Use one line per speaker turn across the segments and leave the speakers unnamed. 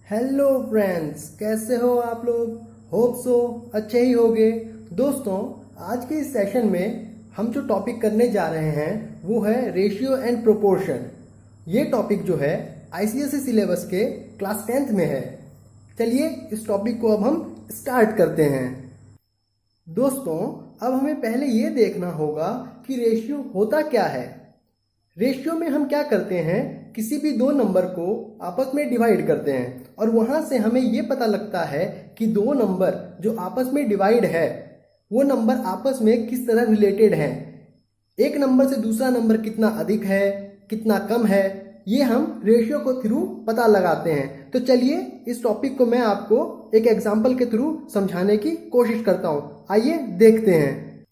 Hello friends, कैसे हो आप लोग। होप सो अच्छे ही होगे। दोस्तों, आज के इस सेशन में हम जो टॉपिक करने जा रहे हैं वो है रेशियो एंड प्रोपोर्शन। ये टॉपिक जो है आईसीएसई सिलेबस के क्लास 10th में है। चलिए इस टॉपिक को अब हम स्टार्ट करते हैं। दोस्तों, अब हमें पहले ये देखना होगा कि रेशियो होता क्या है। रेशियो में हम क्या करते हैं, किसी भी दो नंबर को आपस में डिवाइड करते हैं और वहां से हमें ये पता लगता है कि दो नंबर जो आपस में डिवाइड है वो नंबर आपस में किस तरह रिलेटेड हैं। एक नंबर से दूसरा नंबर कितना अधिक है, कितना कम है, ये हम रेशियो को थ्रू पता लगाते हैं। तो चलिए इस टॉपिक को मैं आपको एक एग्जाम्पल के थ्रू समझाने की कोशिश करता हूं। आइए देखते हैं।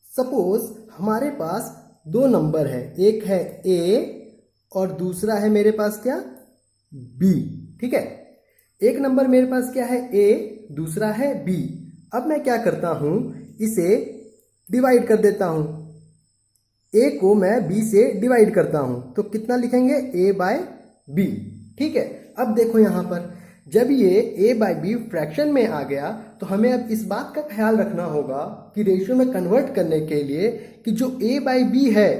सपोज हमारे पास दो नंबर है, एक है ए और दूसरा है मेरे पास क्या, बी। ठीक है, एक नंबर मेरे पास क्या है ए, दूसरा है बी। अब मैं क्या करता हूं, इसे डिवाइड कर देता हूं। ए को मैं बी से डिवाइड करता हूं तो कितना लिखेंगे, ए बाय बी। ठीक है, अब देखो यहां पर जब ये ए बाय बी फ्रैक्शन में आ गया तो हमें अब इस बात का ख्याल रखना होगा कि रेशियो में कन्वर्ट करने के लिए कि जो ए बाय बी है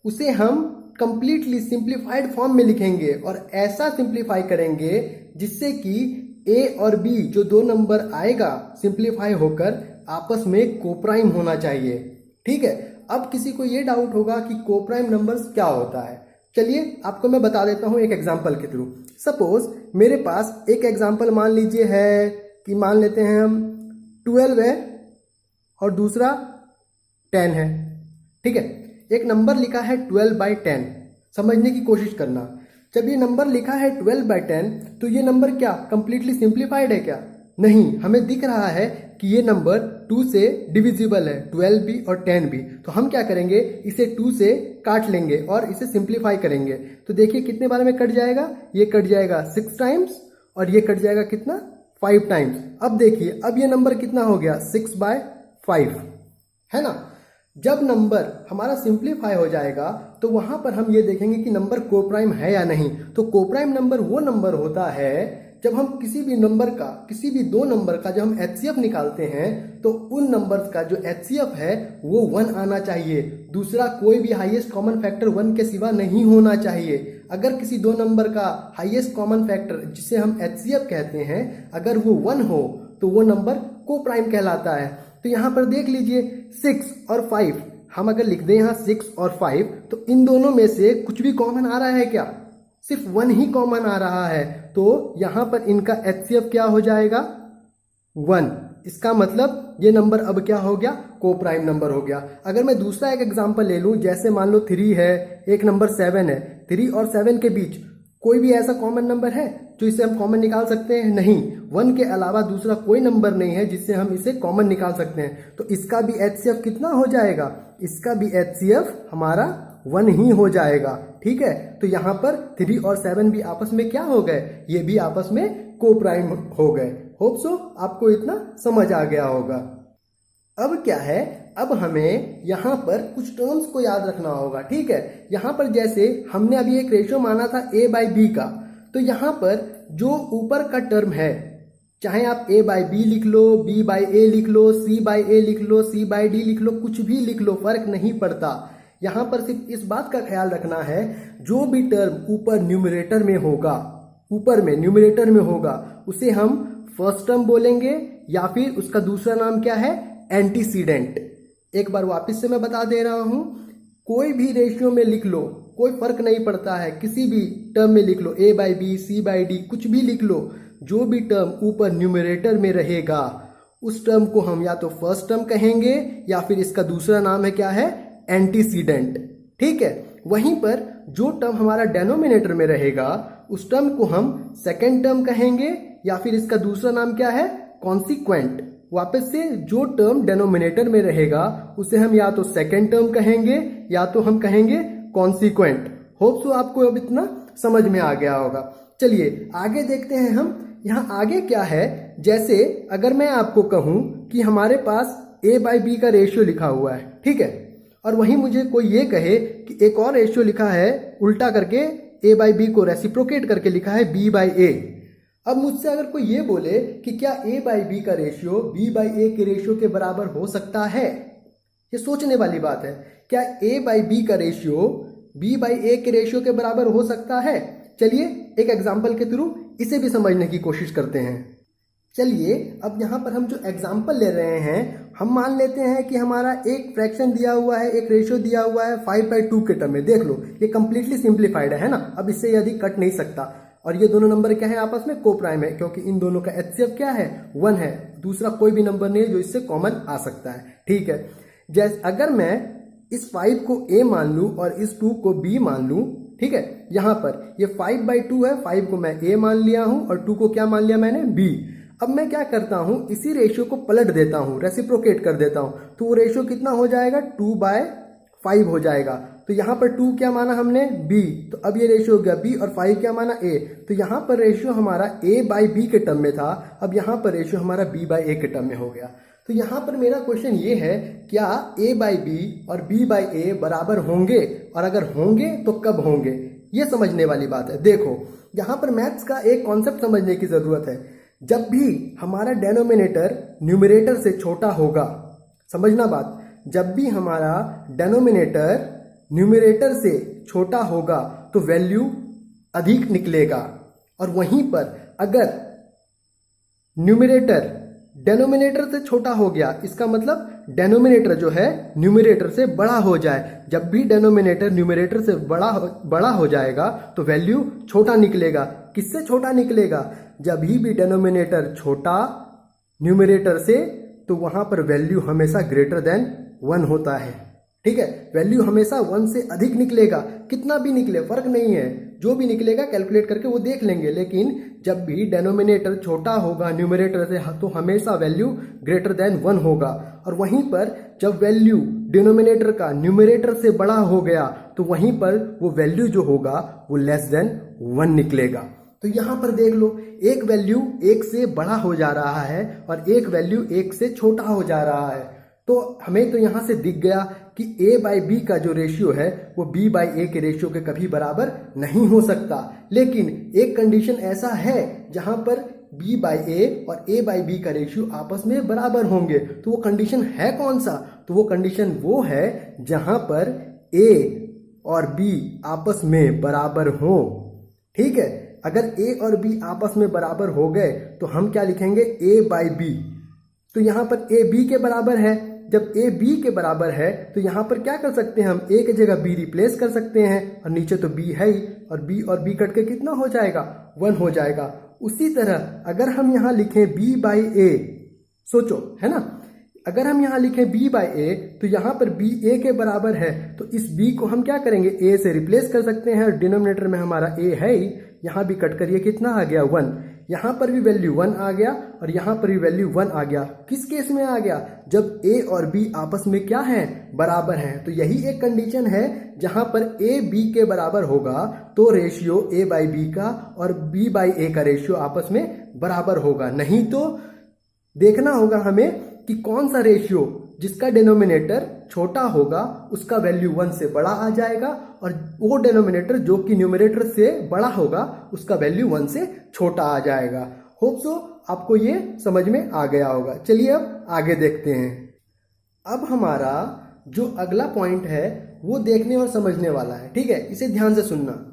उसे हम कंप्लीटली सिंप्लीफाइड फॉर्म में लिखेंगे और ऐसा सिंप्लीफाई करेंगे जिससे कि ए और बी जो दो नंबर आएगा सिंप्लीफाई होकर आपस में कोप्राइम होना चाहिए। ठीक है, अब किसी को ये डाउट होगा कि कोप्राइम नंबर्स क्या होता है। चलिए आपको मैं बता देता हूं एक एग्जांपल के थ्रू। सपोज मेरे पास एक एग्जांपल मान लीजिए है कि मान लेते हैं हम 12 है और दूसरा 10 है। ठीक है, एक नंबर लिखा है 12/10। समझने की कोशिश करना, जब ये नंबर लिखा है 12/10 तो ये नंबर क्या कंप्लीटली सिंप्लीफाइड है क्या? नहीं, हमें दिख रहा है कि ये नंबर 2 से डिविजिबल है, 12 भी और 10 भी। तो हम क्या करेंगे, इसे 2 से काट लेंगे और इसे सिंप्लीफाई करेंगे। तो देखिए कितने बार में कट जाएगा, ये कट जाएगा 6 टाइम्स और ये कट जाएगा कितना, 5 टाइम्स। अब देखिए अब ये नंबर कितना हो गया, 6/5 है ना। जब नंबर हमारा सिंप्लीफाई हो जाएगा तो वहां पर हम ये देखेंगे कि नंबर कोप्राइम है या नहीं। तो कोप्राइम नंबर वो नंबर होता है जब हम किसी भी नंबर का, किसी भी दो नंबर का जब हम एचसीएफ निकालते हैं तो उन नंबर्स का जो एचसीएफ है वो 1 आना चाहिए। दूसरा कोई भी हाईएस्ट कॉमन फैक्टर 1 के सिवा नहीं होना चाहिए। अगर किसी दो नंबर का हाईएस्ट कॉमन फैक्टर जिसे हम एचसीएफ कहते हैं अगर वो 1 हो तो वो नंबर कोप्राइम कहलाता है। तो यहां पर देख लीजिए 6 और 5, हम अगर लिख दें यहाँ 6 और 5 तो इन दोनों में से कुछ भी कॉमन आ रहा है क्या, सिर्फ 1 ही कॉमन आ रहा है। तो यहां पर इनका एचसीएफ क्या हो जाएगा, 1। इसका मतलब ये नंबर अब क्या हो गया, कोप्राइम नंबर हो गया। अगर मैं दूसरा एक एग्जांपल ले लूं, जैसे मान लो 3 है, एक नंबर 7 है, 3 और 7 के बीच कोई भी ऐसा कॉमन नंबर है जो इसे हम कॉमन निकाल सकते हैं? नहीं, 1 के अलावा दूसरा कोई नंबर नहीं है जिससे हम इसे कॉमन निकाल सकते हैं। तो इसका भी एचसीएफ कितना हो जाएगा, इसका भी एचसीएफ हमारा 1 ही हो जाएगा। ठीक है, तो यहाँ पर 3 और 7 भी आपस में क्या हो गए, ये भी आपस में कोप्राइम हो गए। होप सो आपको इतना समझ आ गया होगा। अब क्या है, अब हमें यहाँ पर कुछ टर्म्स को याद रखना होगा। ठीक है, यहाँ पर जैसे हमने अभी एक रेशियो माना था ए बाय बी का, तो यहाँ पर जो ऊपर का टर्म है, चाहे आप ए बाय बी लिख लो, बी बाय ए लिख लो, सी बाय ए लिख लो, सी बाय डी लिख लो, कुछ भी लिख लो, फर्क नहीं पड़ता। यहाँ पर सिर्फ इस बात का ख्याल रखना है जो भी टर्म ऊपर न्यूमरेटर में होगा, ऊपर में न्यूमरेटर में होगा, उसे हम फर्स्ट टर्म बोलेंगे या फिर उसका दूसरा नाम क्या है, एंटीसीडेंट। एक बार वापस से मैं बता दे रहा हूं, कोई भी रेशियो में लिख लो, कोई फर्क नहीं पड़ता है, किसी भी टर्म में लिख लो, ए बाय बी, सी बाय डी, कुछ भी लिख लो, जो भी टर्म ऊपर न्यूमरेटर में रहेगा उस टर्म को हम या तो फर्स्ट टर्म कहेंगे या फिर इसका दूसरा नाम है क्या है, एंटीसीडेंट। ठीक है, वहीं पर जो टर्म हमारा डेनोमिनेटर में रहेगा उस टर्म को हम सेकेंड टर्म कहेंगे या फिर इसका दूसरा नाम क्या है, कॉन्सिक्वेंट। वापस से जो टर्म डेनोमिनेटर में रहेगा उसे हम या तो सेकेंड टर्म कहेंगे या तो हम कहेंगे कॉन्सिक्वेंट। होप सो आपको अब इतना समझ में आ गया होगा। चलिए आगे देखते हैं हम, यहाँ आगे क्या है। जैसे अगर मैं आपको कहूं कि हमारे पास ए बाय बी का रेशियो लिखा हुआ है, ठीक है, और वहीं मुझे कोई ये कहे कि एक और रेशियो लिखा है उल्टा करके, ए बाय बी को रेसिप्रोकेट करके लिखा है बी बाय ए। अब मुझसे अगर कोई ये बोले कि क्या a बाई बी का रेशियो b बाई ए के रेशियो के बराबर हो सकता है, ये सोचने वाली बात है। क्या a बाई बी का रेशियो b बाई ए के रेशियो के बराबर हो सकता है? चलिए एक एग्जाम्पल के थ्रू इसे भी समझने की कोशिश करते हैं। चलिए अब यहाँ पर हम जो एग्जाम्पल ले रहे हैं, हम मान लेते हैं कि हमारा एक फ्रैक्शन दिया हुआ है, एक रेशियो दिया हुआ है 5/2 के टर्म में। देख लो ये कंप्लीटली सिंप्लीफाइड है ना, अब इससे अधिक कट नहीं सकता। और ये दोनों नंबर क्या है, आपस में को प्राइम है, क्योंकि इन दोनों का एचसीएफ क्या है, 1 है। दूसरा कोई भी नंबर नहीं है जो इससे कॉमन आ सकता है। ठीक है, जैसे अगर मैं इस 5 को a मान लूं और इस 2 को b मान लूं, ठीक है, यहां पर ये 5/2 है, 5 को मैं a मान लिया हूं और 2 को क्या मान लिया मैंने, b। अब मैं क्या करता हूं, इसी रेशियो को पलट देता हूं, रेसिप्रोकेट कर देता हूं, तो वो रेशियो कितना हो जाएगा, 2/5 हो जाएगा। तो यहाँ पर 2 क्या माना हमने, b, तो अब ये रेशियो हो गया b और 5 क्या माना, a। तो यहाँ पर रेशियो हमारा a बाई बी के टर्म में था, अब यहाँ पर रेशियो हमारा b बाई ए के टर्म में हो गया। तो यहाँ पर मेरा क्वेश्चन ये है, क्या a बाई बी और b बाई ए बराबर होंगे, और अगर होंगे तो कब होंगे, ये समझने वाली बात है। देखो यहाँ पर मैथ्स का एक कॉन्सेप्ट समझने की जरूरत है। जब भी हमारा डेनोमिनेटर न्यूमरेटर से छोटा होगा, समझना बात, जब भी हमारा डेनोमिनेटर न्यूमरेटर से छोटा होगा तो वैल्यू अधिक निकलेगा। और वहीं पर अगर न्यूमरेटर डेनोमिनेटर से छोटा हो गया, इसका मतलब डेनोमिनेटर जो है न्यूमरेटर से बड़ा हो जाए। जब भी डेनोमिनेटर न्यूमरेटर से बड़ा हो जाएगा तो वैल्यू छोटा निकलेगा। किससे छोटा निकलेगा, जब भी डेनोमिनेटर छोटा न्यूमरेटर से, तो वहां पर वैल्यू हमेशा ग्रेटर देन 1 होता है। ठीक है, वैल्यू हमेशा 1 से अधिक निकलेगा, कितना भी निकले फर्क नहीं है, जो भी निकलेगा कैलकुलेट करके वो देख लेंगे। लेकिन जब भी डेनोमिनेटर छोटा होगा न्यूमरेटर से, तो हमेशा वैल्यू ग्रेटर देन 1 होगा। और वहीं पर जब वैल्यू डिनोमिनेटर का न्यूमरेटर से बड़ा हो गया, तो वहीं पर वो वैल्यू जो होगा वो लेस देन 1 निकलेगा। तो यहां पर देख लो, एक वैल्यू 1 से बड़ा हो जा रहा है और एक वैल्यू 1 से छोटा हो जा रहा है। तो हमें तो यहां से दिख गया कि a बाई बी का जो रेशियो है वो b बाई ए के रेशियो के कभी बराबर नहीं हो सकता। लेकिन एक कंडीशन ऐसा है जहां पर b बाई ए और a बाई बी का रेशियो आपस में बराबर होंगे। तो वो कंडीशन है कौन सा, तो वो कंडीशन वो है जहां पर a और b आपस में बराबर हो। ठीक है, अगर a और b आपस में बराबर हो गए तो हम क्या लिखेंगे, a बाई बी। तो यहां पर a b के बराबर है, जब a b के बराबर है तो यहां पर क्या कर सकते हैं, हम a की जगह b रिप्लेस कर सकते हैं, और नीचे तो b है ही, और b कट के कितना हो जाएगा, 1 हो जाएगा। उसी तरह अगर हम यहां लिखें b बाई ए, सोचो है ना, अगर हम यहां लिखें b बाई ए तो यहां पर b a के बराबर है, तो इस b को हम क्या करेंगे, a से रिप्लेस कर सकते हैं, और डिनोमिनेटर में हमारा a है ही, यहां भी कट करिए कितना आ गया, 1। यहां पर भी वैल्यू 1 आ गया और यहां पर भी वैल्यू 1 आ गया। किस केस में आ गया, जब a और b आपस में क्या है, बराबर हैं। तो यही एक कंडीशन है जहां पर a b के बराबर होगा तो रेशियो a बाई बी का और b बाई ए का रेशियो आपस में बराबर होगा। नहीं तो देखना होगा हमें कि कौन सा रेशियो जिसका डिनोमिनेटर छोटा होगा उसका वैल्यू 1 से बड़ा आ जाएगा, और वो डिनोमिनेटर जो कि न्यूमरेटर से बड़ा होगा उसका वैल्यू 1 से छोटा आ जाएगा। होप सो आपको ये समझ में आ गया होगा। चलिए अब आगे देखते हैं। अब हमारा जो अगला पॉइंट है वो देखने और समझने वाला है। ठीक है, इसे ध्यान से सुनना।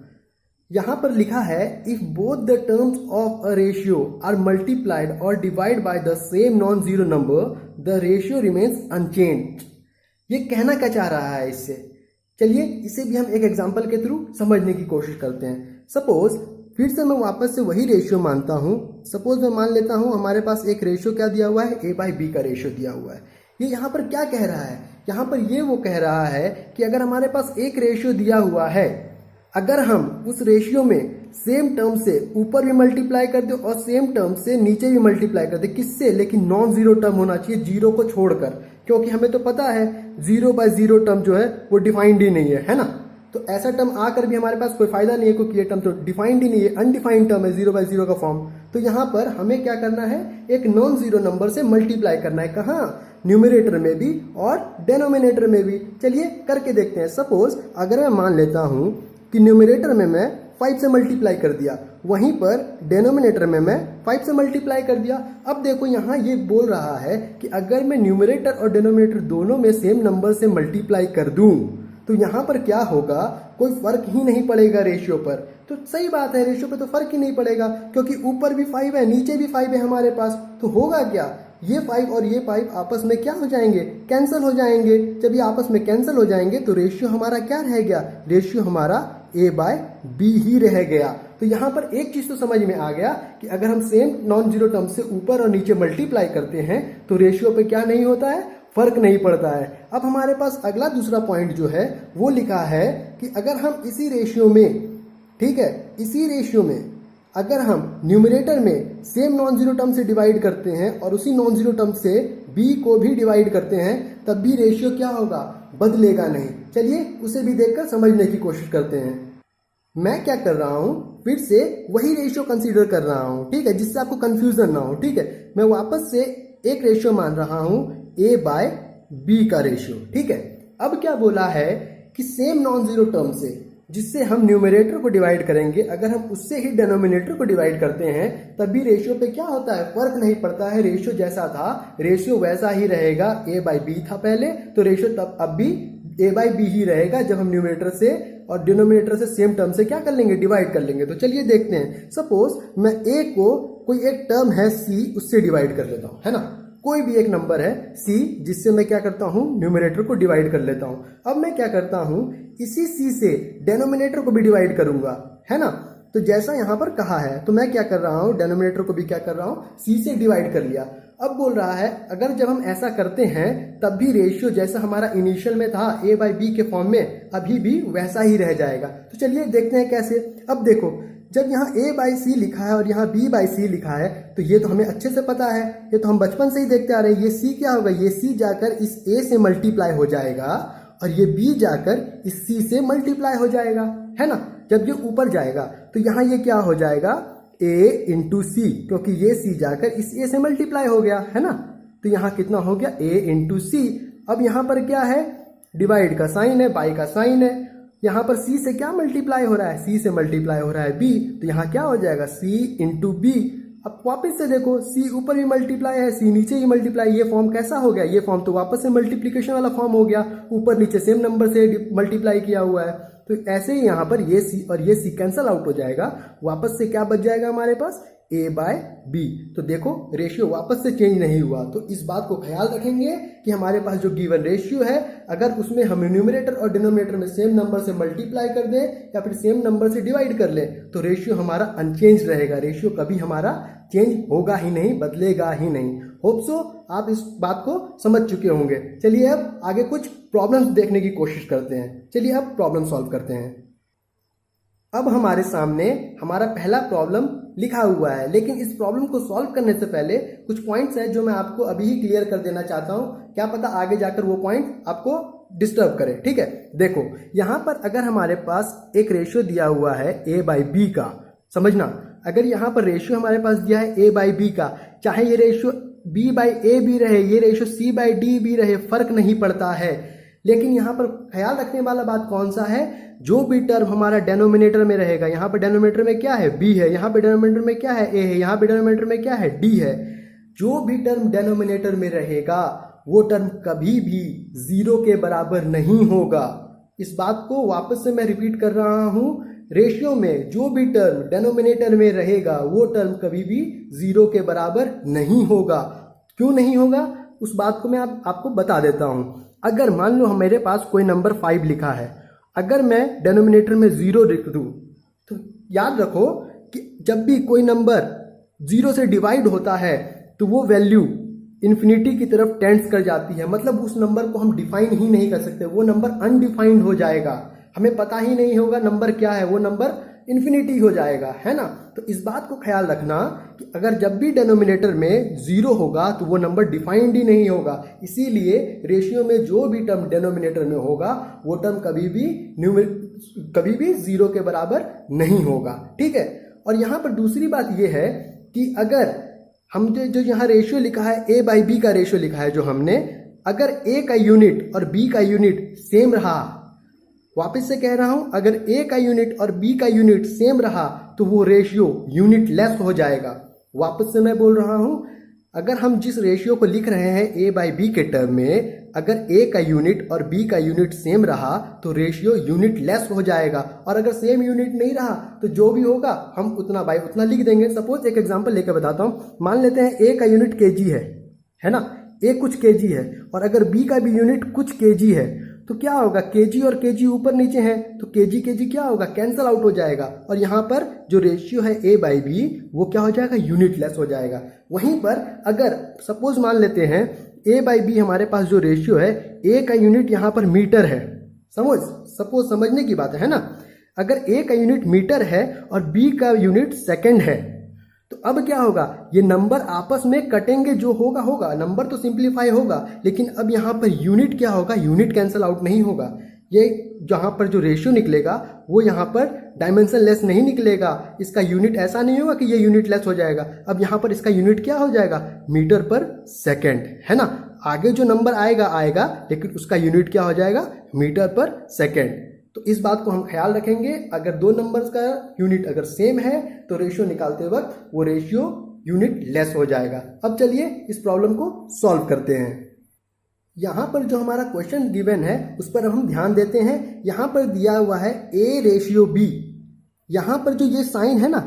यहां पर लिखा है, if both the terms of a ratio are multiplied or divide by the same non zero number the ratio remains unchanged. ये कहना क्या चाह रहा है इससे, चलिए इसे भी हम एक एग्जांपल के थ्रू समझने की कोशिश करते हैं। सपोज फिर से मैं वापस से वही रेशियो मानता हूं। सपोज मैं मान लेता हूं हमारे पास एक रेशियो क्या दिया हुआ है, a बाई बी का रेशियो दिया हुआ है। ये यहाँ पर क्या कह रहा है, यहाँ पर ये वो कह रहा है कि अगर हमारे पास एक रेशियो दिया हुआ है, अगर हम उस रेशियो में सेम टर्म से ऊपर भी मल्टीप्लाई कर दे और सेम टर्म से नीचे भी मल्टीप्लाई कर दे, किससे, लेकिन नॉन जीरो टर्म होना चाहिए, जीरो को छोड़कर, क्योंकि हमें तो पता है 0 बाय 0 टर्म जो है वो डिफाइंड ही नहीं है ना। तो ऐसा टर्म आकर भी हमारे पास कोई फायदा नहीं है, क्योंकि ये टर्म तो डिफाइंड ही नहीं है, अनडिफाइंड टर्म है, 0 बाय 0 का फॉर्म। तो यहाँ पर हमें क्या करना है, एक नॉन जीरो नंबर से मल्टीप्लाई करना है, कहाँ, न्यूमरेटर में भी और डेनोमिनेटर में भी। चलिए करके देखते हैं। सपोज अगर मैं मान लेता हूं कि न्यूमरेटर में मैं 5 से मल्टीप्लाई कर दिया, वहीं पर डिनोमिनेटर में मैं 5 से मल्टीप्लाई कर दिया। अब देखो यहाँ ये बोल रहा है कि अगर मैं न्यूमरेटर और डिनोमिनेटर दोनों में सेम नंबर से मल्टीप्लाई कर दूं तो यहाँ पर क्या होगा, कोई फर्क ही नहीं पड़ेगा रेशियो पर। तो सही बात है, रेशियो पे तो फर्क ही नहीं पड़ेगा, क्योंकि ऊपर भी 5 है नीचे भी 5 है हमारे पास। तो होगा क्या, ये 5 और ये 5 आपस में क्या हो जाएंगे, कैंसिल हो जाएंगे। जब ये आपस में कैंसिल हो जाएंगे तो रेशियो हमारा क्या रह गया, रेशियो हमारा a/b ही रह गया। तो यहाँ पर एक चीज तो समझ में आ गया कि अगर हम सेम नॉन जीरो टर्म से ऊपर और नीचे मल्टीप्लाई करते हैं तो रेशियो पे क्या नहीं होता है, फर्क नहीं पड़ता है। अब हमारे पास अगला दूसरा पॉइंट जो है वो लिखा है कि अगर हम इसी रेशियो में, ठीक है, इसी रेशियो में अगर हम न्यूमरेटर में सेम नॉन जीरो टर्म से डिवाइड करते हैं और उसी नॉन जीरो टर्म से b को भी डिवाइड करते हैं, तब भी रेशियो क्या होगा, बदलेगा नहीं। चलिए उसे भी देखकर समझने की कोशिश करते हैं। मैं क्या कर रहा हूं, फिर से वही रेशियो कंसीडर कर रहा हूं, ठीक है, जिससे आपको कंफ्यूजन ना हो। ठीक है, मैं वापस से एक रेशियो मान रहा हूं a/b का रेशियो। ठीक है, अब क्या बोला है कि सेम नॉन जीरो टर्म से जिससे हम न्यूमरेटर को डिवाइड करेंगे, अगर हम उससे ही डिनोमिनेटर को डिवाइड करते हैं तब भी रेशियो पे क्या होता है, फर्क नहीं पड़ता है। रेशियो जैसा था रेशियो वैसा ही रहेगा, a/b था पहले, तो रेशियो तब अब भी a/b ही रहेगा जब हम न्यूमरेटर से और डिनोमिनेटर से सेम टर्म से क्या कर लेंगे, डिवाइड कर लेंगे। तो चलिए देखते हैं। सपोज मैं a को कोई एक टर्म है c, उससे डिवाइड कर लेता हूं, है ना, कोई भी एक नंबर है c जिससे मैं क्या करता हूं, न्यूमरेटर को डिवाइड कर लेता हूं। अब मैं क्या करता हूं, इसी c से डिनोमिनेटर को भी डिवाइड करूंगा, है ना। तो जैसा यहां पर कहा है तो मैं क्या कर रहा हूं, डिनोमिनेटर को भी क्या कर रहा हूं, c से डिवाइड कर लिया। अब बोल रहा है अगर जब हम ऐसा करते हैं तब भी रेशियो जैसा हमारा इनिशियल में था a/b के फॉर्म में अभी भी वैसा ही रह जाएगा। तो चलिए देखते हैं कैसे। अब देखो, जब यहाँ a/c लिखा है और यहाँ b/c लिखा है तो ये तो हमें अच्छे से पता है, ये तो हम बचपन से ही देखते आ रहे हैं। ये c क्या होगा, ये c जाकर इस a से मल्टीप्लाई हो जाएगा और ये b जाकर इस c से मल्टीप्लाई हो जाएगा, है ना। जब ये ऊपर जाएगा तो यहाँ ये क्या हो जाएगा, a इंटू सी, क्योंकि ये c जाकर इस a से मल्टीप्लाई हो गया, है ना। तो यहाँ कितना हो गया, a इंटू सी। अब यहाँ पर क्या है, डिवाइड का साइन है, बाई का साइन है। यहाँ पर c से क्या मल्टीप्लाई हो रहा है, c से मल्टीप्लाई हो रहा है b, तो यहाँ क्या हो जाएगा, c इंटू बी। अब वापस से देखो, c ऊपर भी मल्टीप्लाई है, c नीचे ही मल्टीप्लाई। ये फॉर्म कैसा हो गया, ये फॉर्म तो वापस से मल्टीप्लिकेशन वाला फॉर्म हो गया, ऊपर नीचे सेम नंबर से मल्टीप्लाई किया हुआ है। तो ऐसे ही यहाँ पर ये c और ये c कैंसल आउट हो जाएगा, वापस से क्या बच जाएगा हमारे पास, a/b। तो देखो रेशियो वापस से चेंज नहीं हुआ। तो इस बात को ख्याल रखेंगे कि हमारे पास जो गिवन रेशियो है, अगर उसमें हम न्यूमरेटर और डिनोमिनेटर में सेम नंबर से मल्टीप्लाई कर दें या फिर सेम नंबर से डिवाइड कर लें तो रेशियो हमारा अनचेंज रहेगा। रेशियो कभी हमारा चेंज होगा ही नहीं, बदलेगा ही नहीं। होप सो आप इस बात को समझ चुके होंगे। चलिए अब आगे कुछ प्रॉब्लम्स देखने की कोशिश करते हैं। चलिए अब प्रॉब्लम सॉल्व करते हैं। अब हमारे सामने हमारा पहला प्रॉब्लम लिखा हुआ है, लेकिन इस प्रॉब्लम को सॉल्व करने से पहले कुछ पॉइंट्स हैं जो मैं आपको अभी ही क्लियर कर देना चाहता हूं। क्या पता आगे जाकर वो पॉइंट आपको डिस्टर्ब करे। ठीक है, देखो यहां पर अगर हमारे पास एक रेशियो दिया हुआ है a/b का, समझना, अगर यहां पर रेशियो हमारे पास दिया है a/b का, चाहे ये रेशियो b/a भी रहे, ये रेशियो c/d भी रहे, फर्क नहीं पड़ता है। लेकिन यहाँ पर ख्याल रखने वाला बात कौन सा है, जो भी टर्म हमारा डेनोमिनेटर में रहेगा, यहाँ पर डेनोमिनेटर में क्या है, b है, यहाँ पे डेनोमिनेटर में क्या है, a है, यहाँ पे डेनोमिनेटर में क्या है, d है। जो भी टर्म डेनोमिनेटर में रहेगा वो टर्म कभी भी जीरो के बराबर नहीं होगा। इस बात को वापस से मैं रिपीट कर रहा हूं, रेशियो में जो भी टर्म डेनोमिनेटर में रहेगा वो टर्म कभी भी जीरो के बराबर नहीं होगा। क्यों नहीं होगा, उस बात को मैं आपको बता देता हूं। अगर मान लो मेरे पास कोई नंबर 5 लिखा है, अगर मैं डेनोमिनेटर में 0 लिख दूं तो याद रखो कि जब भी कोई नंबर 0 से डिवाइड होता है तो वो वैल्यू इन्फिनिटी की तरफ टेंड्स कर जाती है। मतलब उस नंबर को हम डिफाइन ही नहीं कर सकते, वो नंबर अनडिफाइंड हो जाएगा, हमें पता ही नहीं होगा नंबर क्या है, वो नंबर इन्फिनिटी हो जाएगा, है ना। तो इस बात को ख्याल रखना कि अगर जब भी डेनोमिनेटर में 0 होगा तो वो नंबर डिफाइंड ही नहीं होगा। इसीलिए रेशियो में जो भी टर्म डेनोमिनेटर में होगा वो टर्म कभी भी 0 के बराबर नहीं होगा। ठीक है, और यहाँ पर दूसरी बात ये है कि अगर हम जो यहाँ रेशियो लिखा है a/b का रेशियो लिखा है जो हमने, अगर a का यूनिट और b का यूनिट सेम रहा वापस से कह रहा हूं, अगर ए का यूनिट और बी का यूनिट सेम रहा तो वो रेशियो यूनिट लेस हो जाएगा। वापस से मैं बोल रहा हूं, अगर हम जिस रेशियो को लिख रहे हैं ए बाई बी के टर्म में, अगर ए का यूनिट और बी का यूनिट सेम रहा तो रेशियो यूनिट लेस हो जाएगा, और अगर सेम यूनिट नहीं रहा तो जो भी होगा हम उतना बाय उतना लिख देंगे। सपोज एक एग्जांपल लेकर बताता हूं, मान लेते हैं ए का यूनिट केजी है ना, ए कुछ केजी है, और अगर बी का भी यूनिट कुछ केजी है तो क्या होगा, केजी और केजी ऊपर नीचे हैं तो केजी केजी क्या होगा, कैंसल आउट हो जाएगा, और यहाँ पर जो रेशियो है ए बाई बी वो क्या हो जाएगा, यूनिट लेस हो जाएगा। वहीं पर अगर सपोज मान लेते हैं ए बाई बी हमारे पास जो रेशियो है, ए का यूनिट यहाँ पर मीटर है, सपोज समझने की बात है ना, अगर ए का यूनिट मीटर है और बी का यूनिट सेकंड है तो अब क्या होगा, ये नंबर आपस में कटेंगे, जो होगा होगा, नंबर तो सिंप्लीफाई होगा, लेकिन अब यहाँ पर यूनिट क्या होगा, यूनिट कैंसल आउट नहीं होगा। ये जहाँ पर जो रेशियो निकलेगा वो यहाँ पर डायमेंशन लेस नहीं निकलेगा, इसका यूनिट ऐसा नहीं होगा कि ये यूनिट लेस हो जाएगा। अब यहाँ पर इसका यूनिट क्या हो जाएगा, मीटर पर सेकेंड, है ना। आगे जो नंबर आएगा लेकिन उसका यूनिट क्या हो जाएगा, मीटर पर सेकेंड। तो इस बात को हम ख्याल रखेंगे, अगर दो नंबर्स का यूनिट अगर सेम है तो रेशियो निकालते वक्त वो रेशियो यूनिट लेस हो जाएगा। अब चलिए इस प्रॉब्लम को सॉल्व करते हैं। यहाँ पर जो हमारा क्वेश्चन गिवन है उस पर हम ध्यान देते हैं। यहाँ पर दिया हुआ है ए रेशियो बी, यहाँ पर जो ये साइन है ना,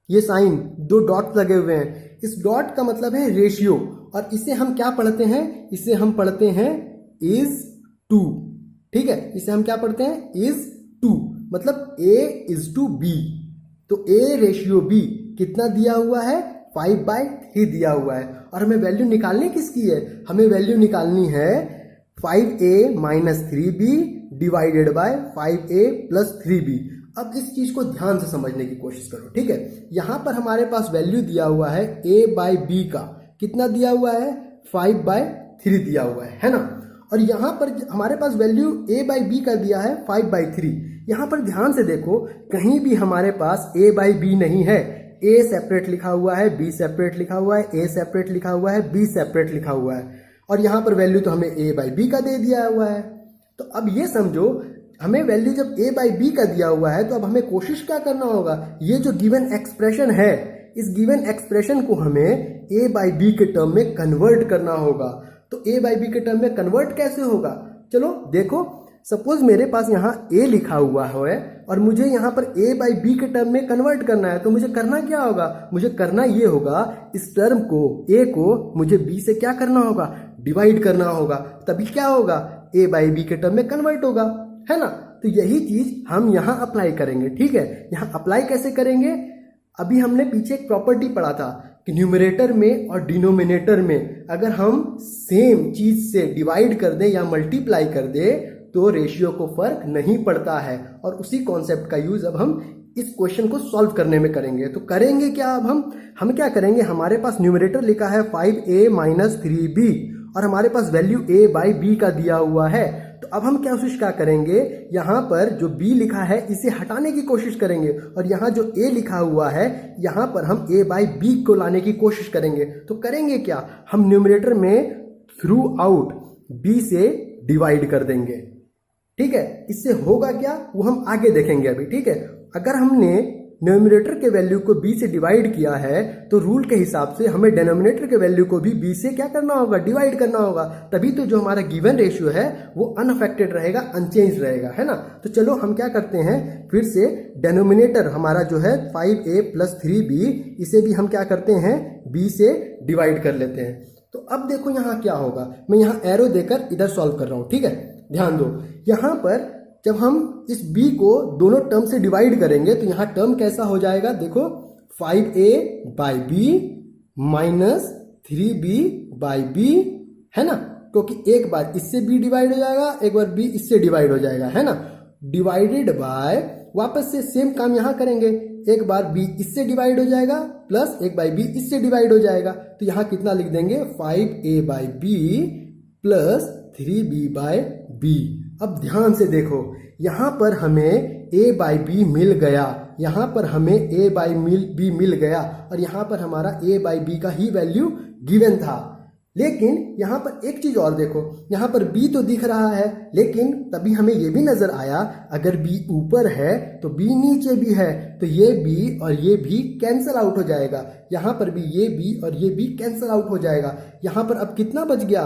ये साइन दो डॉट लगे हुए हैं, इस डॉट का मतलब है रेशियो, और इसे हम क्या पढ़ते हैं, इसे हम पढ़ते हैं इज टू, ठीक है, इसे हम क्या पढ़ते हैं, इज टू, मतलब ए इज टू बी। तो ए रेशियो बी कितना दिया हुआ है, 5/3 दिया हुआ है, और हमें वैल्यू निकालनी किसकी है, हमें वैल्यू निकालनी है 5a minus 3b divided by 5a plus 3b। अब इस चीज को ध्यान से समझने की कोशिश करो, ठीक है। यहां पर हमारे पास वैल्यू दिया हुआ है a बाई बी का, कितना दिया हुआ है, 5/3 दिया हुआ है ना, और यहां पर हमारे पास वैल्यू a बाई बी का दिया है 5/3। यहां पर ध्यान से देखो, कहीं भी हमारे पास a बाई बी नहीं है, a सेपरेट लिखा हुआ है, b सेपरेट लिखा हुआ है, a सेपरेट लिखा हुआ है, b सेपरेट लिखा हुआ है, और यहां पर वैल्यू तो हमें a बाई बी का दे दिया हुआ है। तो अब ये समझो, हमें वैल्यू जब a बाई बी का दिया हुआ है तो अब हमें कोशिश क्या करना होगा, ये जो गिवन एक्सप्रेशन है, इस गिवन एक्सप्रेशन को हमें a बाई बी के टर्म में कन्वर्ट करना होगा। तो a बाई बी के टर्म में कन्वर्ट कैसे होगा, चलो देखो। सपोज मेरे पास यहाँ a लिखा हुआ है और मुझे यहाँ पर a बाई बी के टर्म में कन्वर्ट करना है, तो मुझे करना क्या होगा, मुझे करना ये होगा, इस टर्म को a को मुझे b से क्या करना होगा, डिवाइड करना होगा, तभी क्या होगा, a बाई बी के टर्म में कन्वर्ट होगा, है ना। तो यही चीज हम यहाँ अप्लाई करेंगे, ठीक है। यहाँ अप्लाई कैसे करेंगे, अभी हमने पीछे एक प्रॉपर्टी पढ़ा था कि न्यूमरेटर में और डिनोमिनेटर में अगर हम सेम चीज से डिवाइड कर दें या मल्टीप्लाई कर दें तो रेशियो को फर्क नहीं पड़ता है, और उसी कॉन्सेप्ट का यूज अब हम इस क्वेश्चन को सॉल्व करने में करेंगे। तो करेंगे क्या, अब हम क्या करेंगे, हमारे पास न्यूमरेटर लिखा है 5a माइनस 3b और हमारे पास वैल्यू a बाई बी का दिया हुआ है। तो अब हम क्या करेंगे, यहाँ पर जो b लिखा है इसे हटाने की कोशिश करेंगे, और यहाँ जो a लिखा हुआ है यहाँ पर हम a बाई बी को लाने की कोशिश करेंगे। तो करेंगे क्या, हम न्यूमरेटर में थ्रू आउट b से डिवाइड कर देंगे, ठीक है। इससे होगा क्या वो हम आगे देखेंगे अभी, ठीक है। अगर हमने न्यूमरेटर के वैल्यू को b से डिवाइड किया है तो रूल के हिसाब से हमें डिनोमिनेटर के वैल्यू को भी b से क्या करना होगा, डिवाइड करना होगा, तभी तो जो हमारा गिवन रेशियो है वो अनअफेक्टेड रहेगा, अनचेंज रहेगा, है ना। तो चलो हम क्या करते हैं, फिर से डिनोमिनेटर हमारा जो है 5a प्लस 3b, इसे भी हम क्या करते हैं, b से डिवाइड कर लेते हैं। तो अब देखो यहाँ क्या होगा, मैं यहाँ एरो देकर इधर सॉल्व कर रहा हूँ, ठीक है। ध्यान दो, यहाँ पर जब हम इस b को दोनों टर्म से डिवाइड करेंगे तो यहाँ टर्म कैसा हो जाएगा, देखो 5a by b minus 3b by b, है ना, क्योंकि एक बार इससे b डिवाइड हो जाएगा, एक बार b इससे डिवाइड हो जाएगा, है ना, डिवाइडेड बाय, वापस से सेम काम यहाँ करेंगे, एक बार b इससे डिवाइड हो जाएगा प्लस एक बाई b इससे डिवाइड हो जाएगा, तो यहाँ कितना लिख देंगे, 5a by b plus 3b by b. अब ध्यान से देखो, यहाँ पर हमें a बाई बी मिल गया, यहाँ पर हमें a बाई बी मिल गया, और यहाँ पर हमारा a बाई बी का ही वैल्यू गिवन था। लेकिन यहाँ पर एक चीज और देखो, यहाँ पर b तो दिख रहा है, लेकिन तभी हमें ये भी नजर आया अगर b ऊपर है तो b नीचे भी है, तो ये b और ये भी कैंसल आउट हो जाएगा। यहाँ पर भी ये b और ये b कैंसल आउट हो जाएगा। यहाँ पर अब कितना बच गया,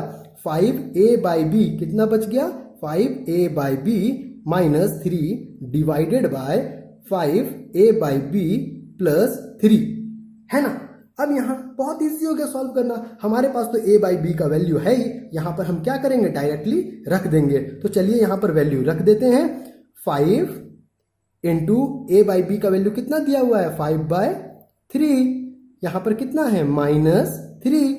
5a/b, कितना बच गया, 5a/b minus 3 divided bye 5a/b plus 3, है ना। अब यहाँ बहुत इजी हो गया सॉल्व करना, हमारे पास तो a/b का वैल्यू है ही, यहाँ पर हम क्या करेंगे, डायरेक्टली रख देंगे। तो चलिए यहाँ पर वैल्यू रख देते हैं, 5 इंटू a/b का वैल्यू कितना दिया हुआ है, 5/3, यहाँ पर कितना है, -3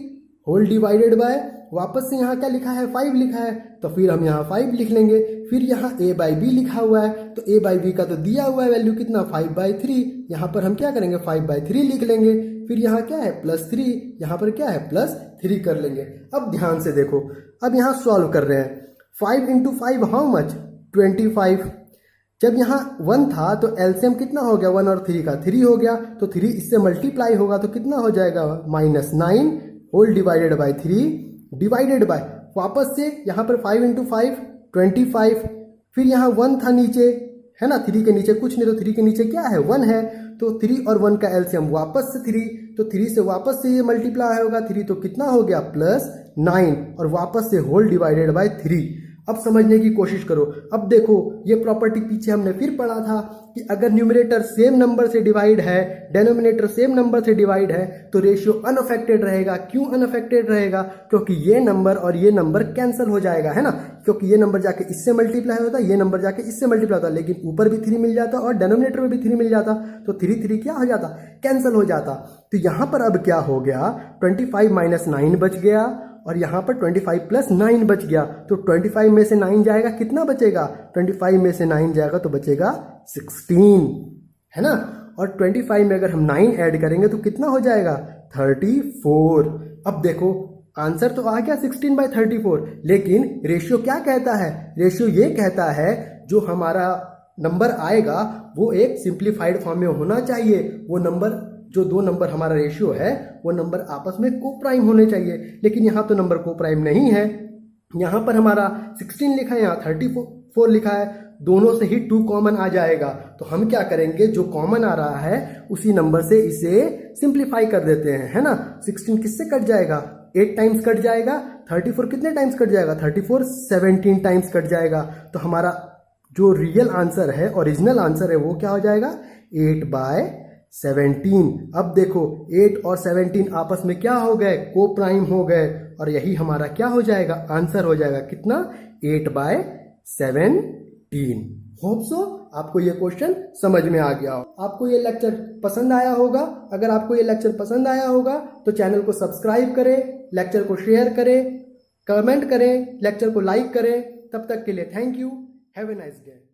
होल डिवाइडेड बाय, वापस से यहाँ क्या लिखा है, 5 लिखा है, तो फिर हम यहाँ 5 लिख लेंगे। फिर यहाँ a/b लिखा हुआ है, तो a/b का तो दिया हुआ है वैल्यू कितना, 5/3, यहाँ पर हम क्या करेंगे, 5/3 लिख लेंगे। फिर यहाँ क्या है, +3, यहाँ पर क्या है, +3 कर लेंगे। अब ध्यान से देखो, अब यहाँ सॉल्व कर रहे हैं, 5 इंटू 5 हाउ मच, 25। जब यहाँ 1 था तो एलसीएम कितना हो गया, 1 और 3 का 3 हो गया, तो 3 इससे मल्टीप्लाई होगा तो कितना हो जाएगा, -9 whole divided by 3 divided by, वापस से यहाँ पर 5 इंटू 5 25। फिर यहाँ 1 था नीचे, है ना, 3 के नीचे कुछ नहीं, तो 3 के नीचे क्या है, 1 है, तो 3 और 1 का एलसीएम वापस से 3, तो 3 से वापस से ये मल्टीप्लाई होगा 3, तो कितना हो गया, +9 और वापस से होल डिवाइडेड बाय 3। अब समझने की कोशिश करो। अब देखो ये प्रॉपर्टी पीछे हमने फिर पढ़ा था कि अगर न्यूमरेटर सेम नंबर से डिवाइड है, डेनोमिनेटर सेम नंबर से डिवाइड है, तो रेशियो अनअफेक्टेड रहेगा। क्यों अनअफेक्टेड रहेगा, क्योंकि ये नंबर और ये नंबर कैंसिल हो जाएगा, है ना, क्योंकि ये नंबर जाके इससे मल्टीप्लाई होता, ये नंबर जाके इससे मल्टीप्लाई होता, लेकिन ऊपर भी 3 मिल जाता और डेनोमिनेटर में भी 3 मिल जाता, तो 3 क्या हो जाता, कैंसिल हो जाता। तो यहाँ पर अब क्या हो गया, 25 - 9 बच गया और यहाँ पर 25 + 9 बच गया, तो 25 में से 9 जाएगा, कितना बचेगा, 25 में से 9 जाएगा तो बचेगा 16, है ना। और 25 में अगर हम 9 ऐड करेंगे तो कितना हो जाएगा, 34। अब देखो आंसर तो आ गया 16/34, लेकिन रेशियो क्या कहता है, रेशियो ये कहता है जो हमारा नंबर आएगा वो एक सिंप्लीफाइड फॉर्म में होना चाहिए। वो नंबर, जो दो नंबर हमारा रेशियो है, वो नंबर आपस में को प्राइम होने चाहिए, लेकिन यहाँ तो नंबर को प्राइम नहीं है। यहाँ पर हमारा 16 लिखा है, यहाँ 34 लिखा है, दोनों से ही 2 कॉमन आ जाएगा, तो हम क्या करेंगे, जो कॉमन आ रहा है उसी नंबर से इसे सिंप्लीफाई कर देते हैं, है ना। 16 किससे कट जाएगा, 8 टाइम्स कट जाएगा, 34 कितने टाइम्स कट जाएगा, 34 17 टाइम्स कट जाएगा, तो हमारा जो रियल आंसर है, ओरिजिनल आंसर है, वो क्या हो जाएगा, 8/17। अब देखो 8 और 17 आपस में क्या हो गए, को प्राइम हो गए, और यही हमारा क्या हो जाएगा, आंसर हो जाएगा कितना, 8/17। होप सो आपको ये क्वेश्चन समझ में आ गया हो, आपको ये लेक्चर पसंद आया होगा। अगर आपको ये लेक्चर पसंद आया होगा तो चैनल को सब्सक्राइब करें, लेक्चर को शेयर करें, कमेंट करें, लेक्चर को लाइक करें। तब तक के लिए thank you, have a nice day.